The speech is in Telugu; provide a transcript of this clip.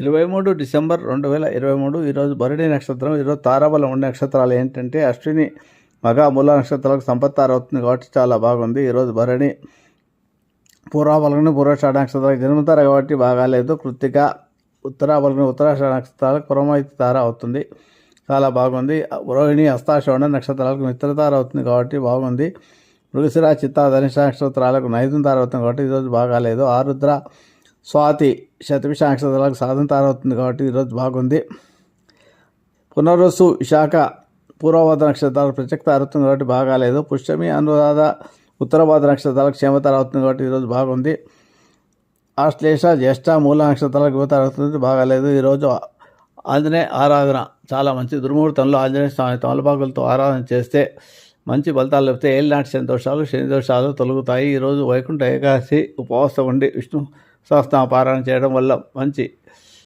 23 డిసెంబర్ 2023 ఈరోజు భరణి నక్షత్రం. ఈరోజు తారాబలం ఉండే నక్షత్రాలు ఏంటంటే అశ్విని, మగ, మూల నక్షత్రాలకు సంపత్తార అవుతుంది కాబట్టి చాలా బాగుంది. ఈరోజు భరణి, పూర్వబలగని, పూర్వాషాఢ నక్షత్రాలకు జన్మతార కాబట్టి బాగాలేదు. కృత్తిక, ఉత్తరాబలగని, ఉత్తరాషాఢ నక్షత్రాలకు పురమైతి తార అవుతుంది, చాలా బాగుంది. రోహిణి, హస్తాశ్రవణ నక్షత్రాలకు మిత్రతార అవుతుంది కాబట్టి బాగుంది. మృగశిర, చిత్త, ధనిష్ట నక్షత్రాలకు నైదున తార అవుతుంది కాబట్టి ఈరోజు బాగాలేదు. ఆరుద్ర, స్వాతి, శతభిష నక్షత్రాలకు సాధన తార అవుతుంది కాబట్టి ఈరోజు బాగుంది. పునర్వసు, విశాఖ, పూర్వభద్ర నక్షత్రాలకు ప్రత్యక్ష అవుతుంది కాబట్టి బాగాలేదు. పుష్యమి, అనురాధ, ఉత్తరభద్ర నక్షత్రాలకు క్షేమతార అవుతుంది కాబట్టి ఈరోజు బాగుంది. ఆశ్లేష, జ్యేష్ఠ, మూల నక్షత్రాలకు యువతార అవుతుంది బాగాలేదు. ఈరోజు ఆంజనేయ ఆరాధన చాలా మంచి. దుర్ముహూర్తంలో ఆంజనేయ స్వామి తమలపాకులతో ఆరాధన చేస్తే మంచి ఫలితాలు లభిస్తాయి. ఏళ్ళనాటి సంతోషాలు, శని దోషాలు తొలగుతాయి. ఈరోజు వైకుంఠ ఏకాదశి ఉపవాసం ఉండి విష్ణు సహస్రనామ పారాయణ చేయడం వల్ల మంచి